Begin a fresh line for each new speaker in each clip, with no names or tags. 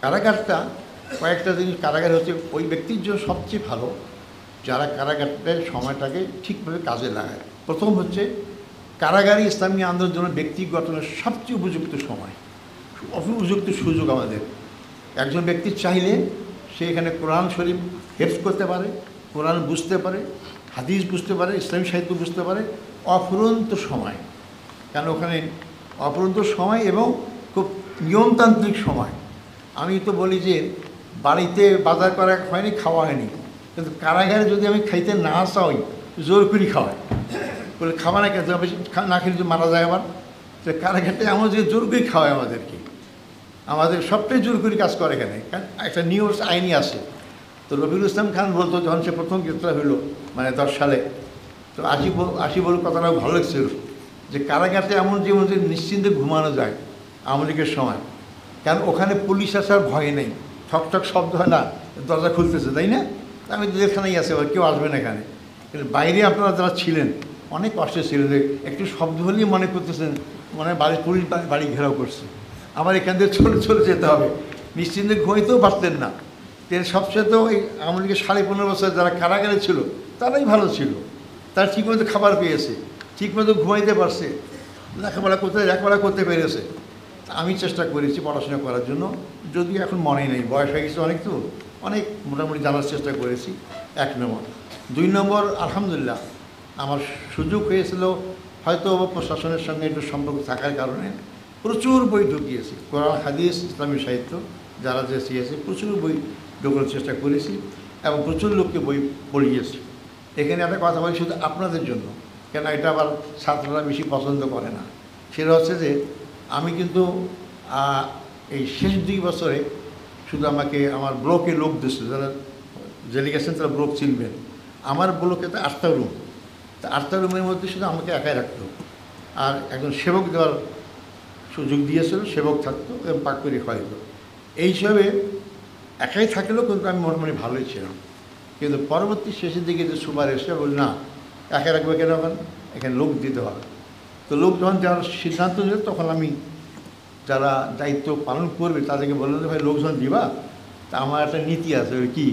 কারাগারটা কয়েকটা জিনিস, কারাগার হচ্ছে ওই ব্যক্তির জন্য সবচেয়ে ভালো যারা কারাগারের সময়টাকে ঠিকভাবে কাজে লাগায়। প্রথম হচ্ছে কারাগারে ইসলামী আন্দোলনের জন্য ব্যক্তি গঠনের সবচেয়ে উপযুক্ত সময়, উপযুক্ত সুযোগ আমাদের। একজন ব্যক্তি চাইলে সে এখানে কোরআন শরীফ হেফজ করতে পারে, কোরআন বুঝতে পারে, হাদিস বুঝতে পারে, ইসলামী সাহিত্য বুঝতে পারে, অফুরন্ত সময়। কারণ ওখানে অফুরন্ত সময় এবং খুব নিয়মতান্ত্রিক সময়। আমি তো বলি যে বাড়িতে বাজার করা হয়নি, খাওয়া হয়নি, কিন্তু কারাগারে যদি আমি খাইতে না চাই জোর করে খাওয়াই, বলে খাওয়া না খেতে হবে, না খেলে যদি মারা যায় আবার। তো কারাগারটা এমন যে জোর করে খাওয়ায় আমাদেরকে, আমাদের সবটাই জোর করে কাজ করে এখানে, কারণ একটা নিয়ম আইনি আছে। তো রফিকুল ইসলাম খান বলতো যখন সে প্রথম গ্রেপ্তার হইলো, মানে 10 সালে, তো আসি বল কথাটা ভালো লাগছিল যে কারাগারটা এমন জীবন যে নিশ্চিন্তে ঘুমানো যায় আওয়ামী লীগের সময়। কারণ ওখানে পুলিশ আসার ভয় নেই, ঠকঠক শব্দ হয় না, দরজা খুলতেছে, তাই না? আমি তো যেখানেই আছে, কেউ আসবে না এখানে। কিন্তু বাইরে আপনারা যারা ছিলেন অনেক কষ্টে ছিলেন, যে একটু শব্দ হলেই মনে করতেছেন মানে পুলিশ বাড়ি ঘেরাও করছে, আবার এখান থেকে চলে যেতে হবে, নিশ্চিন্তে ঘুমাইতেও পারতেন না। সবচেয়ে তো এই আওয়ামী লীগের 15.5 বছর যারা কারাগারে ছিল তারাই ভালো ছিল, তারা ঠিকমতো খাবার পেয়েছে, ঠিকমতো ঘুমাইতে পারছে, লেখাপড়া করতে পেরেছে। আমি চেষ্টা করেছি পড়াশোনা করার জন্য, যদিও এখন মনে নেই, বয়স হয়ে গেছে অনেক, তো অনেক মোটামুটি জানার চেষ্টা করেছি। 1 নম্বর। 2 নম্বর, আলহামদুলিল্লাহ আমার সুযোগ হয়েছিল হয়তো প্রশাসনের সঙ্গে একটু সম্পর্ক থাকার কারণে প্রচুর বই ঢুকিয়েছি, কোরআন হাদিস ইসলামী সাহিত্য যারা যে শিখেছে প্রচুর বই ঢোকানোর চেষ্টা করেছি এবং প্রচুর লোককে বই পড়িয়েছি। এখানে একটা কথা বলি শুধু আপনাদের জন্য, কেন এটা আবার ছাত্ররা বেশি পছন্দ করে না। সেটা হচ্ছে যে আমি কিন্তু এই শেষ 2 বছরে শুধু আমাকে আমার ব্লকে লোক দিচ্ছে, যারা জেলে গেছেন তারা ব্লক চিনবেন। আমার ব্লকে তো 8টা রুম, তা 8টা রুমের মধ্যে শুধু আমাকে একাই রাখতো, আর একজন সেবক দেওয়ার সুযোগ দিয়েছিল, সেবক থাকতো এবং পাক করে খাওয়াইতো। এই হিসাবে একাই থাকলেও কিন্তু আমি মোটামুটি ভালোই ছিলাম। কিন্তু পরবর্তী শেষের দিকে যে সুপার এসে বলি না, একা রাখবে কেন, এখানে লোক দিতে হবে। তো লোক যখন যাওয়ার সিদ্ধান্ত নিল, তখন আমি যারা দায়িত্ব পালন করবে তাদেরকে বললাম যে ভাই লোক যখন দিবা, তা আমার একটা নীতি আছে, ওই কী,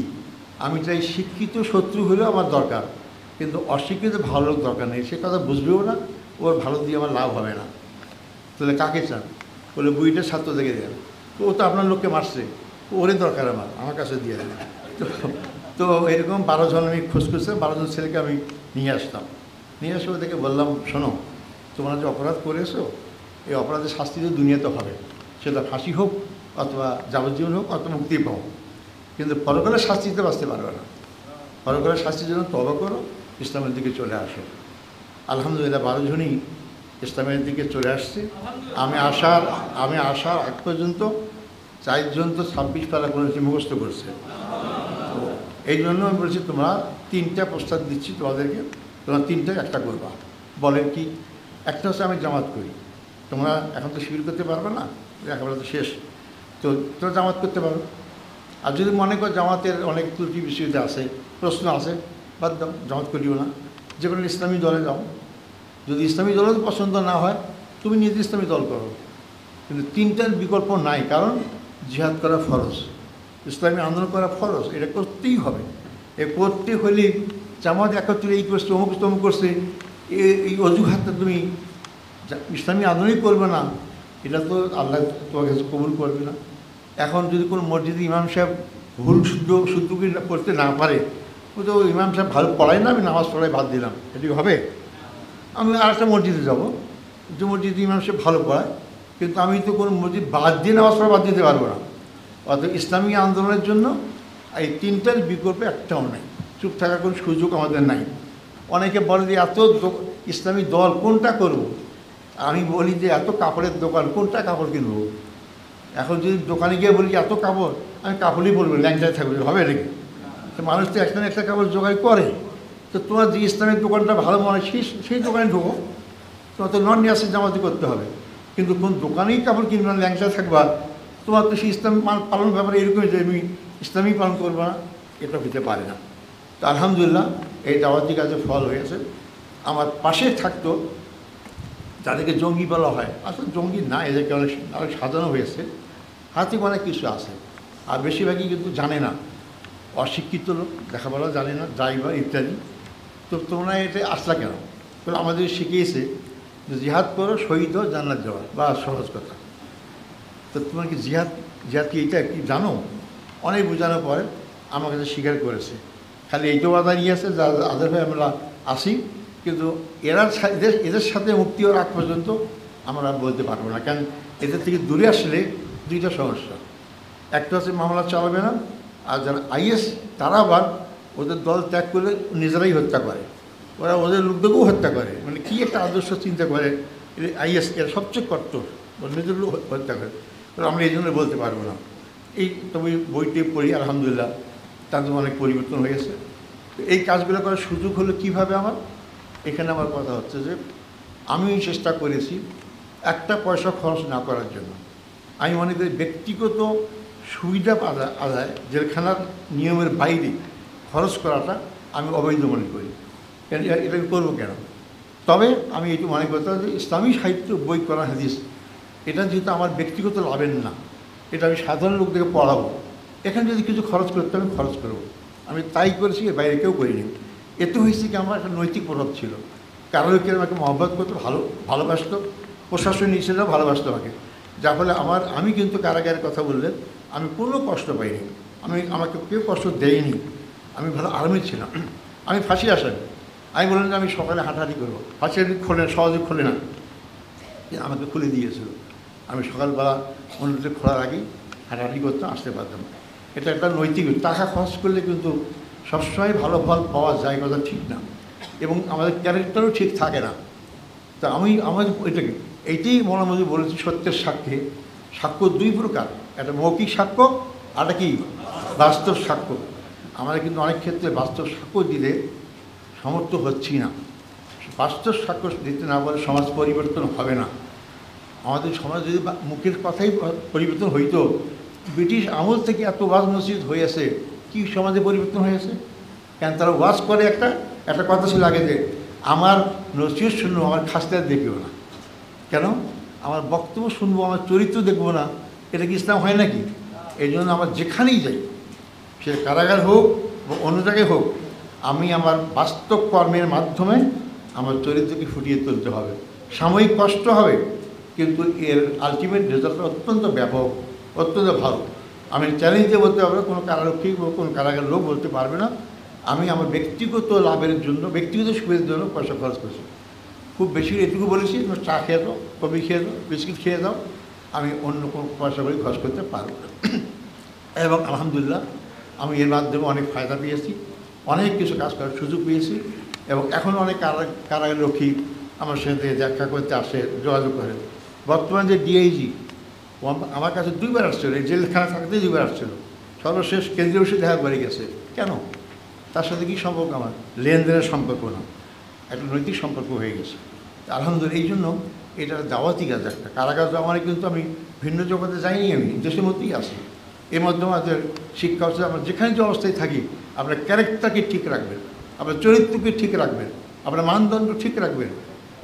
আমি চাই শিক্ষিত শত্রু হলেও আমার দরকার, কিন্তু অশিক্ষিত ভালো লোক দরকার নেই। সে কথা বুঝবেও না, ওর ভালো দিয়ে আমার লাভ হবে না। তাহলে কাকে চান? বলে বুড়িটা ছাত্র থেকে দেন, তো ও তো আপনার লোককে মারছে, ওরে দরকার আমার কাছে দিয়ে দেন। তো এরকম 12 জন আমি খোঁজ করছিলাম, 12 জন ছেলেকে আমি নিয়ে আসতাম। নিয়ে এসে ওদেরকে বললাম, শোনো, তোমরা যে অপরাধ করেছো, এই অপরাধের শাস্তি তো দুনিয়াতে হবে, সেটা ফাঁসি হোক অথবা যাবজ্জীবন হোক অথবা মুক্তি পাও, কিন্তু পরকালের শাস্তিতে বাঁচতে পারবে না। পরকালের শাস্তির জন্য তওবা করো, ইসলামের দিকে চলে আসো। আলহামদুলিল্লাহ 12 জনই ইসলামের দিকে চলে আসছে। আমি আসার আগ পর্যন্ত 4 জন তো 26 পারা করেছে, মুখস্থ করছে। তো এই জন্য আমি বলছি তোমরা 3টা প্রস্তাব দিচ্ছি তোমাদেরকে, তোমরা 3টায় একটা করবা। বলেন কি? একটা হচ্ছে আমি জামাত করি, তোমরা এখন তো শিবির করতে পারবে না, লেখাপড়া তো শেষ, তো তোমরা জামাত করতে পারো। আর যদি মনে করো জামাতের অনেক ত্রুটি বিষয়তে আছে, প্রশ্ন আছে, বাদ দাও, জামাত করিও না, যে কোনো ইসলামী দলে যাও। যদি ইসলামী দলের পছন্দ না হয়, তুমি নিজে ইসলামী দল করো, কিন্তু 3টার বিকল্প নাই। কারণ জিহাদ করা ফরজ, ইসলামী আন্দোলন করা ফরজ, এটা করতেই হবে। এ করতে হলে জামাত একত্রে এই করছে, অমুক তমুক করছে, এই অজুহাতটা তুমি ইসলামী আন্দোলনই করবে না, এটা তো আল্লাহ তোমার কাছে কবুল করবে না। এখন যদি কোনো মসজিদে ইমাম সাহেব ভুল শুদ্ধ করতে না পারে, ও তো ইমাম সাহেব ভালো পড়ায় না, আমি নামাজ পড়াই বাদ দিলাম, এটি হবে? আমি আরেকটা মসজিদে যাবো, যে মসজিদে ইমাম সাহেব ভালো পড়ায়, কিন্তু আমি তো কোনো মসজিদ বাদ দিয়ে নামাজ পড়া বাদ দিতে পারবো না। অর্থাৎ ইসলামী আন্দোলনের জন্য এই 3টার বিকল্প একটাও নাই, চুপ থাকার কোনো সুযোগ আমাদের নাই। অনেকে বলে যে এত ইসলামী দল কোনটা করব, আমি বলি যে এত কাপড়ের দোকান, কোনটা কাপড় কিনবো? এখন যদি দোকানে গিয়ে বলি এত কাপড়, আমি কাপড়ই বলবো, ল্যাংচায় থাকবে, হবে নাকি? তো মানুষ তো একটা কাপড় জোগাড় করে। তো তোমার যে ইসলামের দোকানটা ভালো মনে হয় সেই দোকানে ঢোকো, তোমার তো নন নিয়াসের জামাতি করতে হবে। কিন্তু কোন দোকানেই কাপড় কিনবে না, ল্যাংচায় থাকবা, তোমার তো সেই ইসলাম পালনের ব্যাপারে এরকমই যে আমি ইসলামী পালন করবো না, এটা হতে পারে না। তো আলহামদুলিল্লাহ এই দাওয়াতি কাজে ফল হয়েছে। আমার পাশে থাকতো যাদেরকে জঙ্গি বলা হয়, আসলে জঙ্গি না, এদেরকে অনেক সাজানো হয়েছে, হাতে অনেক কিছু আছে। আর বেশিরভাগই কিন্তু জানে না, অশিক্ষিত লোক, লেখাপড়া জানে না, ড্রাইভার ইত্যাদি। তো তোমরা এটা আসলা কেন? বলে আমাদের শিখিয়েছে যে জিহাদ করো, শহীদ হও, জান্নাত যাওয়া, বা সহজ কথা। তো তোমার কি জিহাদ কি এইটা কি জানো? অনেক বোঝানোর পরে আমার কাছে স্বীকার করেছে। খালি এইটাও বাধা নিয়ে আসে যা আদের ভাই আমরা আসি, কিন্তু এদের সাথে মুক্তি হওয়ার আগ পর্যন্ত আমরা বলতে পারবো না। কারণ এদের থেকে দূরে আসলে দুইটা সমস্যা। একটা হচ্ছে মামলা চালাবে না, আর যারা আইএস তারা আবার ওদের দল ত্যাগ করলে নিজেরাই হত্যা করে, ওরা ওদের লোকদেরকেও হত্যা করে। মানে কী একটা আদর্শ চিন্তা করে আইএস, এর সবচেয়ে কট্টর, নিজের লোক হত্যা করে। আমরা এই জন্য বলতে পারবো না। এই তবে বইটি পড়ি আলহামদুলিল্লাহ, তাদের অনেক পরিবর্তন হয়ে গেছে। এই কাজগুলো করার সুযোগ হলো কীভাবে? এখানে আমার কথা হচ্ছে যে আমি চেষ্টা করেছি একটা পয়সা খরচ না করার জন্য। আমি মনে করি ব্যক্তিগত সুবিধা আদায় জেলখানার নিয়মের বাইরে খরচ করাটা আমি অবৈধ মনে করি। কেন এটাকে করবো কেন? তবে আমি এটি মনে করতাম যে ইসলামী সাহিত্য বই, কোরআন হাদিস, এটা যেহেতু আমার ব্যক্তিগত লাভের না, এটা আমি সাধারণ লোকদেরকে পড়াবো, এখানে যদি কিছু খরচ করতে আমি খরচ করবো। আমি তাই করেছি, এর বাইরে কেউ করিনি। এতে হয়েছে কি আমার একটা নৈতিক প্রভাব ছিল। কারো কেউ আমাকে মহব্বত করতো, ভালোবাসতো, প্রশাসন হিসেবেও ভালোবাসতো আমাকে। যার ফলে আমি কিন্তু কারাগারের কথা বললে আমি কোনো কষ্ট পাইনি, আমাকে কেউ কষ্ট দেয়নি। আমি ভালো আরামে ছিলাম। আমি ফাঁসি আসামি। আমি বললাম যে আমি সকালে হাঁটাহাঁটি করবো, ফাঁসি খোলে সহজে খোলে না, আমাকে খুলে দিয়েছিল। আমি সকালবেলা অন্যদের খোলার আগেই হাঁটাহাঁটি করতে আসতে পারতাম। এটা একটা নৈতিক। টাকা খরচ করলে কিন্তু সবসময় ভালো ফল পাওয়া যায় কথা ঠিক না, এবং আমাদের ক্যারেক্টারও ঠিক থাকে না। তা আমার এইটাই মনে বলেছি, সত্যের সাক্ষ্য দুই প্রকার, একটা মৌখিক সাক্ষ্য আর একটা কি বাস্তব সাক্ষ্য। আমরা কিন্তু অনেক ক্ষেত্রে বাস্তব সাক্ষ্য দিতে সমর্থ হচ্ছি না। বাস্তব সাক্ষ্য দিতে না বলে সমাজ পরিবর্তন হবে না। আমাদের সমাজ যদি মুখের কথাই পরিবর্তন হইতো, ব্রিটিশ আমল থেকে এত ওয়াজ মসজিদ হয়েছে, কি সমাজে পরিবর্তন হয়েছে? কেন তারা ওয়াজ করে একটা কথা ছিল আগে যে আমার নসিহত শুনবো, আমার খাসদার দেখবো না। কেন? আমার বক্তব্য শুনবো, আমার চরিত্র দেখবো না। এটা কি ইসলাম হয় নাকি? এই জন্য আমার যেখানেই যাই, সে কারাগার হোক বা অন্য জায়গায় হোক, আমি আমার বাস্তব কর্মের মাধ্যমে আমার চরিত্রকে ফুটিয়ে তুলতে হবে। সাময়িক কষ্ট হবে, কিন্তু এর আলটিমেট রেজাল্টটা অত্যন্ত ব্যাপক, অত্যন্ত ভালো। আমি চ্যালেঞ্জে বলতে পারবো, কোনো কারারক্ষী বা কোনো কারাগার লোক বলতে পারবে না আমি আমার ব্যক্তিগত লাভের জন্য, ব্যক্তিগত সুবিধার জন্য পয়সা খরচ করছি। খুব বেশি এটুকু বলেছি, চা খেয়ে দাও, কফি খেয়ে দাও, বিস্কিট খেয়ে দাও, আমি অন্য কোনো পয়সা করে খরচ করতে পারবো না। এবং আলহামদুলিল্লাহ আমি এর মাধ্যমে অনেক ফায়দা পেয়েছি, অনেক কিছু কাজ করার সুযোগ পেয়েছি। এবং এখনও অনেক কারাগাররক্ষী আমার সাথে দেখা করতে আসে, যোগাযোগ করে। বর্তমান যে ডিআইজি আমার কাছে 2 বার আসছিল, এই জেলখানা থাকতে 2 বার আসছিল। সর্বশেষ কেন্দ্রীয় অফিসে দেখা করে গেছে। কেন? তার সাথে কী সম্পর্ক? আমার লেনদেনের সম্পর্ক না, একটা নৈতিক সম্পর্ক হয়ে গেছে। আলহামদুলিল্লাহ। এই জন্য এটা দাওয়াতি কাজ একটা। কারাগার আমার কিন্তু আমি ভিন্ন জগতে যাইনি, আমি দেশের মধ্যেই আছি। এর মাধ্যমে আমাদের শিক্ষা হচ্ছে, আমরা যেখানে যে অবস্থায় থাকি আপনার ক্যারেক্টারকে ঠিক রাখবেন, আপনার চরিত্রকে ঠিক রাখবেন, আপনার মানদণ্ড ঠিক রাখবেন,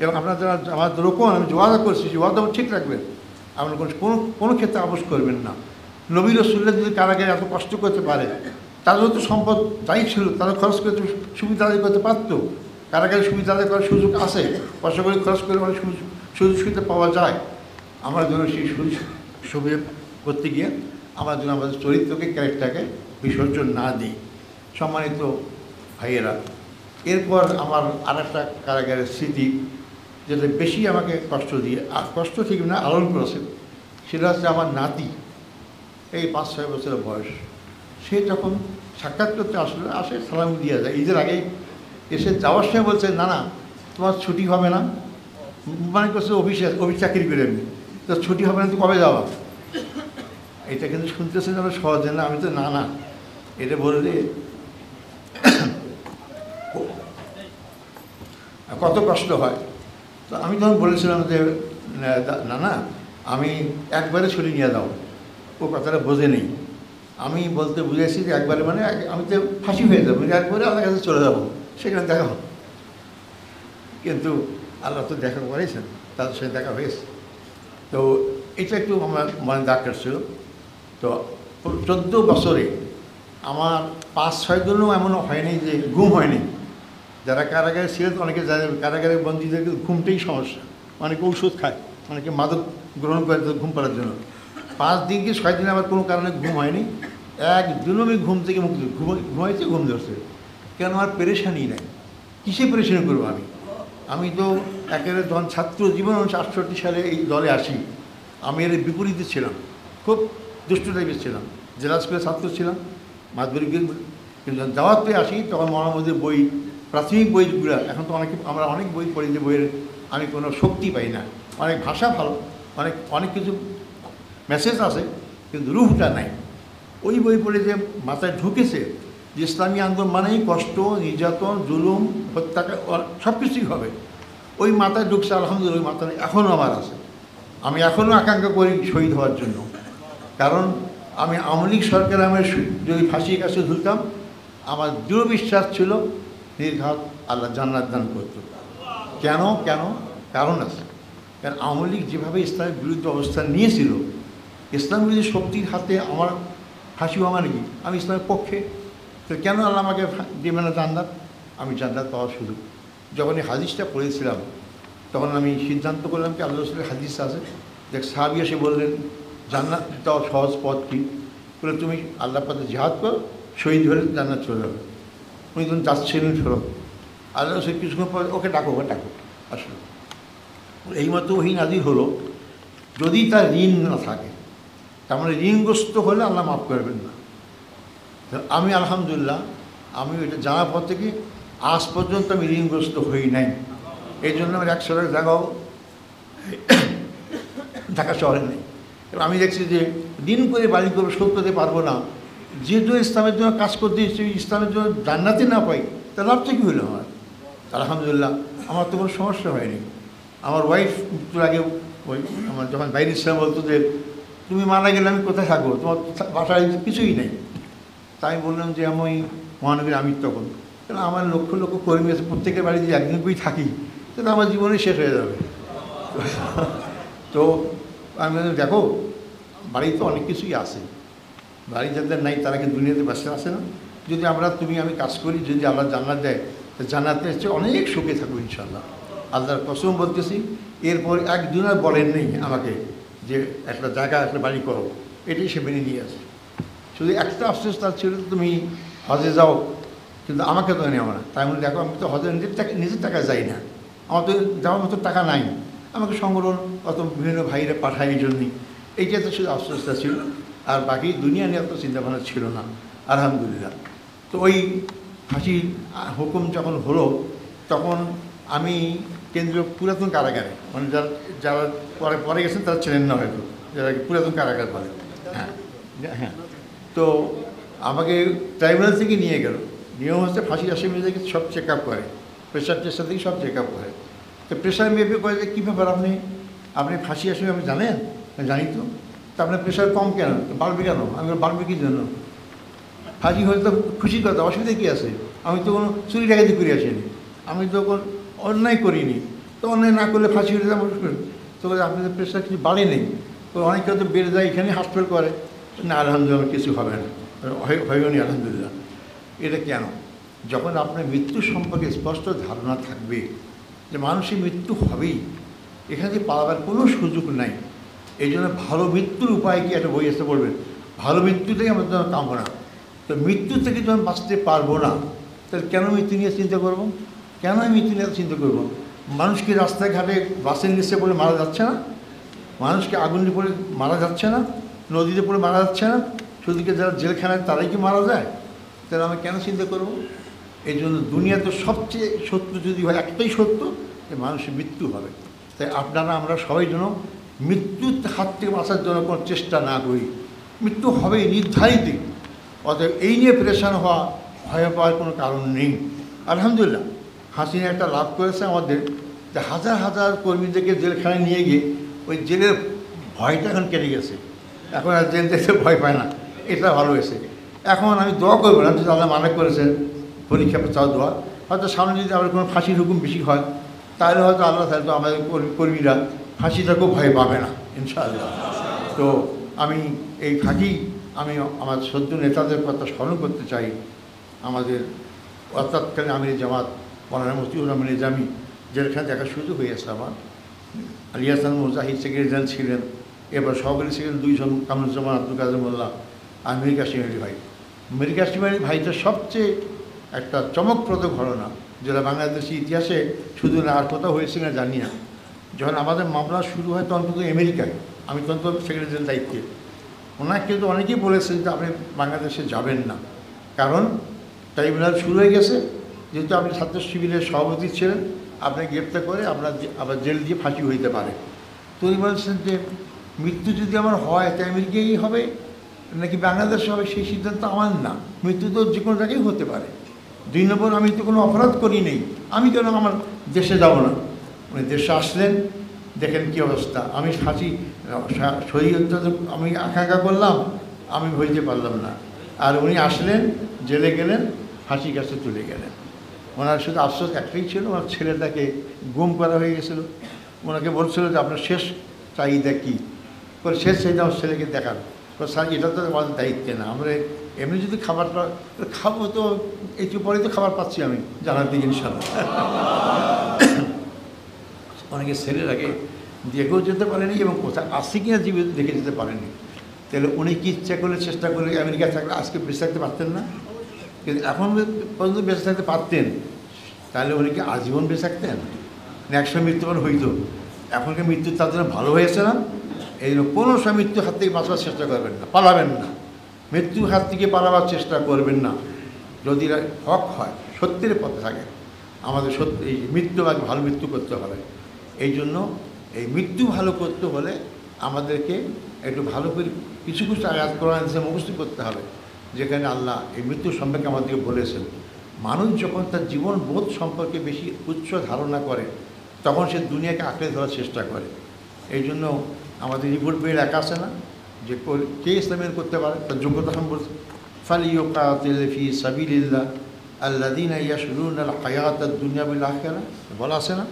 এবং আপনার যারা আমার রোকন আমি ওয়াদা করছি যে ওয়াদা ঠিক রাখবেন। আপনার কোনো ক্ষেত্রে আপোষ করবেন না। নবী রাসূলুল্লাহ যদি কারাগারে এত কষ্ট করতে পারে, তাদেরও তো সম্পদ যাই ছিল, তারা খরচ করতে সুবিধা আদায় করতে পারত। কারাগারে সুবিধা আদায় করার সুযোগ আছে, পয়সা করে খরচ করে অনেক সুযোগ সুবিধা পাওয়া যায়। আমার জন্য সেই সুবিধা করতে গিয়ে আমার জন্য আমাদের চরিত্রকে, ক্যারেক্টারকে বিসর্জন না দিই। সম্মানিত ভাইয়েরা, এরপর আমার আরেকটা কারাগারের স্মৃতি যেটা বেশি আমাকে কষ্ট দিয়ে, আর কষ্ট ঠিক না আলোড়ন করেছে, সেটা হচ্ছে আমার নাতি, এই 5-6 বছরের বয়স। সে যখন সাক্ষাৎ করতে আসে সালাম দিয়ে যায়। ঈদের আগে এসে যাওয়ার সময় বলছে, না তোমার ছুটি হবে না, মানে করছে অফিস চাকরি করে আমি, তো ছুটি হবে না, তো কবে যাওয়া? এটা কিন্তু শুনতেছে যেন সহজে না। আমি তো না এটা বললে কত কষ্ট হয়। তো আমি তখন বলেছিলাম যে না আমি একবারে ছুটি নিয়ে দাও। ও কথাটা বোঝে নেই। আমি বলতে বুঝেছি যে একবারে মানে আমি তো ফাঁসি হয়ে যাবো, একবারে আমার কাছে চলে যাবো, সেখানে দেখা হবে। কিন্তু আল্লাহ তো দেখা করেছেন, তাদের সাথে দেখা হয়েছে। তো এটা একটু আমার মনে দাগ কাটছিল। তো 14 বছরে আমার 5-6 দিনও এমন হয়নি যে ঘুম হয়নি। যারা কারাগারে ছিলেন অনেকে জানে কারাগারে বন্দীদেরকে ঘুমটাই সমস্যা, অনেকে ঔষধ খায়, অনেকে মাদক গ্রহণ করে ঘুম পাড়ার জন্য। 5 দিন কি 6 দিন আমার কোনো কারণে ঘুম হয়নি, একদিনও আমি ঘুম থেকে মুক্তি ঘুমাইছে, ঘুম ধরছে। কেন? আমার পেরেশানি নাই। কিসে পেরেশানি করবো আমি তো একেবারে যখন ছাত্র জীবন 68 সালে এই দলে আসি, আমি এর বিপরীতে ছিলাম, খুব দুষ্টু টাইপের ছিলাম, জেলা স্কুলের ছাত্র ছিলাম, মাধ্যমিক। কিন্তু যখন দাওয়াতে আসি তখন মহামদের বই, প্রাথমিক বইগুলো, এখন তো আমরা অনেক বই পড়ি যে বইয়ের আমি কোনো শক্তি পাই না। অনেক ভাষা ভালো, অনেক কিছু মেসেজ আছে, কিন্তু রূহটা নাই। ওই বই পড়ে যে মাথায় ঢুকেছে যে ইসলামী আন্দোলন মানেই কষ্ট, নির্যাতন, জুলুম, হত্যাকাণ্ড সব কিছুই হবে, ওই মাথায় ঢুকছে। আলহামদুলিল্লাহ ওই মাথায় এখনও আমার আছে। আমি এখনও আকাঙ্ক্ষা করি শহীদ হওয়ার জন্য, কারণ আমি আওয়ামী লীগ সরকার আমার যদি ফাঁসির কাছে ঝুলতাম, আমার দৃঢ় বিশ্বাস ছিল নির্ঘাত আল্লাহ জান্নাত দান করত। কেন? কারণ আছে। কারণ আওয়ামী লীগ যেভাবে ইসলামের বিরুদ্ধে অবস্থান নিয়েছিল, ইসলাম বিরোধী শক্তির হাতে আমার ফাঁসি হওয়া মানে কি? আমি ইসলামের পক্ষে, তো কেন আল্লাহ আমাকে দেবে না জান্নাত? আমি জান্নাত পাওয়ার সুযোগ। যখন এই হাদিসটা পড়েছিলাম তখন আমি সিদ্ধান্ত করলাম কি আল্লাহ রসুলের হাদিস আছে, দেখ সাহাবী এসে বললেন জান্নাত দেওয়া সহজ পথ কি? বলে তুমি আল্লাহ পথে জিহাদ করো, শহীদ হলে জান্নাত চলে যাবে। উনি তখন যাচ্ছিলেন ফেরত, আল্লাহ রসুল কিছুক্ষণ পরে ওকে ডাকো আসলে এই মতো ওহী নাজির হলো, যদি তার ঋণ না থাকে, তার মানে ঋণগ্রস্ত হলে আল্লাহ মাফ করবেন না। আমি আলহামদুলিল্লাহ আমি এটা জানার পর থেকে আজ পর্যন্ত আমি ঋণগ্রস্ত হই নাই। এই জন্য আমার 100 লাখ জায়গাও ঢাকা শহরে নেই। আমি দেখছি যে দিন করে বাড়ি করে শোধ করতে পারবো না, যেহেতু ইসলামের জন্য কাজ করতে ইসলামের জন্য জান্নাতে না পাই, তা লাভটা কী হলো আমার? আলহামদুলিল্লাহ আমার তো কোনো সমস্যা হয়নি। আমার ওয়াইফ মৃত্যুর আগে ওই আমার যখন বাইরে ইসলাম বলতো যে তুমি মারা গেলে আমি কোথায় থাকবো, তোমার বাসায় কিছুই নেই। তাই আমি বললাম যে আমি মহানবীর আমির তখন, কারণ আমার লক্ষ কর্মী আছে, প্রত্যেকের বাড়ি যদি একদিন করে থাকি তাহলে আমার জীবনে শেষ হয়ে যাবে। তো আমি দেখো বাড়িতে অনেক কিছুই আছে, বাড়ি যাদের নাই তারা কি দুনিয়াতে বাঁচতে আসে না? যদি তুমি আমি কাজ করি, যদি আল্লাহ জান্নাত দেয়, তো জান্নাতের চেয়ে অনেক সুখে থাকবো ইনশাআল্লাহ। আল্লাহর কসম বলতেছি, এরপর একদিন আর বলেন নেই আমাকে যে একটা জায়গা একটা বাড়ি করো, এটাই সে মেনে নিয়ে আসে। শুধু একটা আফসোস তার ছিল, তুমি হজে যাও, কিন্তু আমাকে তো নেওয়া না। তাই বলে দেখো আমি তো হজে নিজের টাকা যাই না, আমার তো যাওয়ার মতো টাকা নাই, আমাকে সংগঠন অত বিভিন্ন ভাইরা পাঠায় এই জন্যই। এইটা তো শুধু আফসোসটা ছিল, আর বাকি দুনিয়া নিয়ে অত চিন্তাভাবনা ছিল না আলহামদুলিল্লাহ। তো ওই ফাঁসির হুকুম যখন হলো তখন আমি কেন্দ্রীয় পুরাতন কারাগারে, মানে যারা পরে গেছেন তারা ছিলেন না হয়তো, যারা পুরাতন কারাগার বলে, হ্যাঁ। তো আমাকে ট্রাইব্যুনাল থেকে নিয়ে গেল। নিয়ম হচ্ছে ফাঁসির আসামিদেরকে সব চেক আপ করে, প্রেশার টেস্টার থেকে সব চেক আপ করে। তো প্রেশার মেপে করে যে কী ব্যাপার আপনি ফাঁসি আসামি আপনি জানেন? জানি তো। তা আপনার প্রেশার কম কেন, বাড়বে কেন? আমি বাড়বে কী জন্য? ফাঁসি হলে তো খুশির কথা, অসুবিধা কী আছে? আমি তো কোনো চুরি ডাকাতি করে আসিনি, আমি তো কোনো অন্যায় করিনি। তো অন্যায় না করলে ফাঁসি হলে যাবো। তো আপনাদের প্রেশার কিছু বাড়ে নেই, তো অনেকে তো বেড়ে যায়, এখানে হাসপাতাল করে না। আলহামদুলিল্লাহ কিছু হবে না, হয়নি আলহামদুলিল্লাহ। এটা কেন? যখন আপনার মৃত্যু সম্পর্কে স্পষ্ট ধারণা থাকবে যে মানুষের মৃত্যু হবেই, এখানে পালাবার কোনো সুযোগ নাই। এই জন্য ভালো মৃত্যুর উপায় কি একটা বই আসতে বলবেন, ভালো মৃত্যুটাই আমাদের জন্য কামনা। তো মৃত্যু থেকে যখন বাঁচতে পারবো না, তাহলে কেন মৃত্যু নিয়ে চিন্তা করবো? কেন আমি মৃত্যু নিয়ে চিন্তা করবো? মানুষকে রাস্তাঘাটে বাসের নিচে পড়ে মারা যাচ্ছে না? মানুষকে আগুনে পড়ে মারা যাচ্ছে না? নদীতে পড়ে মারা যাচ্ছে না? শুধু কি যারা জেলখানায় তারাই কি মারা যায়? তাহলে আমি কেন চিন্তা করবো? এই জন্য দুনিয়াতে সবচেয়ে সত্য যদি হয়, একটাই সত্য, যে মানুষের মৃত্যু হবে। তাই আপনারা আমরা সবাই যেন মৃত্যুর হাত থেকে বাঁচার জন্য কোনো চেষ্টা না করি। মৃত্যু হবেই, নির্ধারিত। অতএব এই নিয়ে প্রেশান হওয়া, ভয় পাওয়ার কোনো কারণ নেই। আলহামদুলিল্লাহ হাসিনা একটা লাভ করেছে আমাদের, যে হাজার হাজার কর্মীদেরকে জেলখানায় নিয়ে গিয়ে ওই জেলের ভয়টা এখন কেটে গেছে। এখন আর জেল যেতে ভয় পায় না, এটা ভালো হয়েছে। এখন আমি দোয়া করবো না, যদি আল্লাহ মানা করেছেন পরীক্ষা চাও দোয়া, হয়তো সামনে যদি আবার কোনো ফাঁসির হুকুম বেশি হয়, তাহলে হয়তো আল্লাহ তাহলে আমাদের কর্মীরা ফাঁসিটাকেও ভয় পাবে না ইনশাআল্লাহ। তো আমি এই ফাঁকি আমি আমার সদ্য নেতাদের কথা স্মরণ করতে চাই। আমাদের তৎকালীন আমির জামাত মৌলানা মতিউর রহমান নিজামী যেখানে দেখা সুযোগ হয়েছে আমার, আলী হাসান মুজাহিদ সেক্রেটারি ছিলেন, এবার সহকারী ছিলেন দুইজন, কামরুজ্জামান আব্দুল কাদের মোল্লা আর মীর কাসিম আলী ভাই। মীর কাসিম আলী ভাইটা সবচেয়ে একটা চমকপ্রদ ঘটনা, যেটা বাংলাদেশি ইতিহাসে শুধু না আর কোথাও হয়েছে না জানি না। যখন আমাদের মামলা শুরু হয় তখন কিন্তু আমেরিকায়, আমি তখন তো সেক্রেটারির দায়িত্বে। ওনাকে কিন্তু অনেকেই বলেছেন যে আপনি বাংলাদেশে যাবেন না, কারণ ট্রাইব্যুনাল শুরু হয়ে গেছে, যেহেতু আপনি ছাত্র শিবিরের সভাপতি ছিলেন, আপনাকে গ্রেপ্তার করে আমরা আবার জেল দিয়ে ফাঁসি হইতে পারে। তো উনি বলছেন যে মৃত্যু যদি আমার হয় তো আমেরিকাই হবে নাকি বাংলাদেশে হবে, সেই সিদ্ধান্ত আমার না, মৃত্যু তো যে কোনো জায়গায় হতে পারে। 2 নম্বর, আমি তো কোনো অপরাধ করি নেই, আমি কেন আমার দেশে যাব না। উনি দেশে আসলেন, দেখেন কী অবস্থা। আমি ফাঁসি শহীদ আমি আকাঙ্ক্ষা করলাম, আমি হইতে পারলাম না। আর উনি আসলেন, জেলে গেলেন, ফাঁসির কাছে চলে গেলেন। ওনার শুধু আফসোস একটাই ছিল, ওনার ছেলেটাকে গুম করা হয়ে গেছিলো। ওনাকে বলছিল যে আপনার শেষ চাহিদা কী, শেষ চাহিদা আমার ছেলেকে দেখান। স্যার এটা তো আমাদের দায়িত্বে না, আমরা এমনি যদি খাবারটা খাবো তো একটু পরেই তো খাবার পাচ্ছি আমি জানার দিকে ইনশাল্লাহ। অনেকে ছেলের আগে দেখেও যেতে পারেনি এবং কোথায় আসছে কিনা জীবিত দেখে যেতে পারেনি। তাহলে উনি কি ইচ্ছা করলে চেষ্টা করলে আমেরিকা থাকলে আজকে বেঁচে থাকতে পারতেন না? কিন্তু এখন পর্যন্ত বেঁচে থাকতে পারতেন, তাহলে উনি কি আজীবন বেঁচে থাকতেন না একসময় মৃত্যুবরণ হইতো? এখনকার মৃত্যু তার জন্য ভালো হয়েছে না? এই জন্য কোনো সময় মৃত্যুর হাত থেকে বাঁচবার চেষ্টা করবেন না, পালাবেন না। মৃত্যুর হাত থেকে পালাবার চেষ্টা করবেন না। যদি হক হয়, সত্যের পথে থাকে, আমাদের সত্যি এই মৃত্যু আগে ভালো মৃত্যু করতে হবে। এই জন্য এই মৃত্যু ভালো করতে হলে আমাদেরকে একটু ভালো করে কিছু কিছু আয়াত কোরআন হাদিসে মুখস্থ করতে হবে, যেখানে আল্লাহ এই মৃত্যু সম্পর্কে আমাদেরকে বলেছেন। মানুষ যখন তার জীবন বোধ সম্পর্কে বেশি উচ্চ ধারণা করে, তখন সে দুনিয়াকে আঁকড়ে ধরার চেষ্টা করে। এই জন্য আমাদের রিপোর্ট বইয়ের একা আছে না যে কে ইসলামের করতে পারে, তার যোগ্যতা সম্পর্কে ফালিয়ুকাতিল ফি সাবিলিল্লাহ আল্লাযীনা ইয়াশরুনাল হায়াতাদ দুনিয়া বিল আখিরাহ বলা আছে না?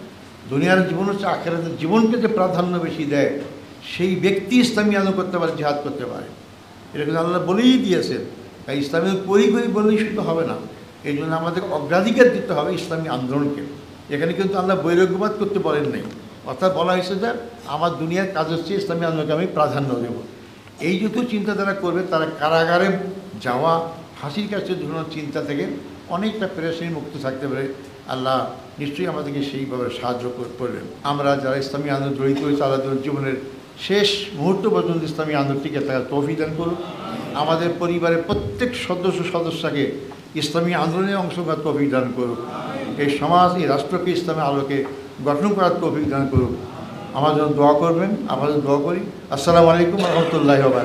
দুনিয়ার জীবন হচ্ছে আখিরাতের জীবনকে যে প্রাধান্য বেশি দেয়, সেই ব্যক্তি ইসলামী আন্দোলন করতে পারে, জিহাদ করতে পারে। এটা কিন্তু আল্লাহ বলেই দিয়েছেন। তাই ইসলামের পরিকরি বললেই শুধু হবে না, এই জন্য আমাদের অগ্রাধিকার দিতে হবে ইসলামী আন্দোলনকে। এখানে কিন্তু আল্লাহ বৈরাগ্যবাদ করতে বলেন নাই, অর্থাৎ বলা হয়েছে যে আমার দুনিয়ার কাজ হচ্ছে ইসলামী আন্দোলনকে আমি প্রাধান্য দেব। এই যত চিন্তাধারা করবে তারা কারাগারে যাওয়া, ফাঁসির কাছে ঝুলানোর চিন্তা থেকে অনেকটা পেরেশানি মুক্ত থাকতে পারে। আল্লাহ নিশ্চয়ই আমাদেরকে সেইভাবে সাহায্য করবেন। আমরা যারা ইসলামী আন্দোলন জড়িত হয়েছে, তাদের জীবনের শেষ মুহূর্ত পর্যন্ত ইসলামী আন্দোলনটিকে থাকার তৌফিক দান করুন। আমাদের পরিবারের প্রত্যেক সদস্যকে ইসলামী আন্দোলনে অংশগ্রহণ তৌফিক দান করুক। এই সমাজ, এই রাষ্ট্রকে ইসলামের আলোকে গঠন করার তৌফিক দান করুক। আমার জন্য দোয়া করবেন, আমাদের দোয়া করি। আসসালামু আলাইকুম ওয়া রাহমাতুল্লাহি ওয়া বারাকাতুহু।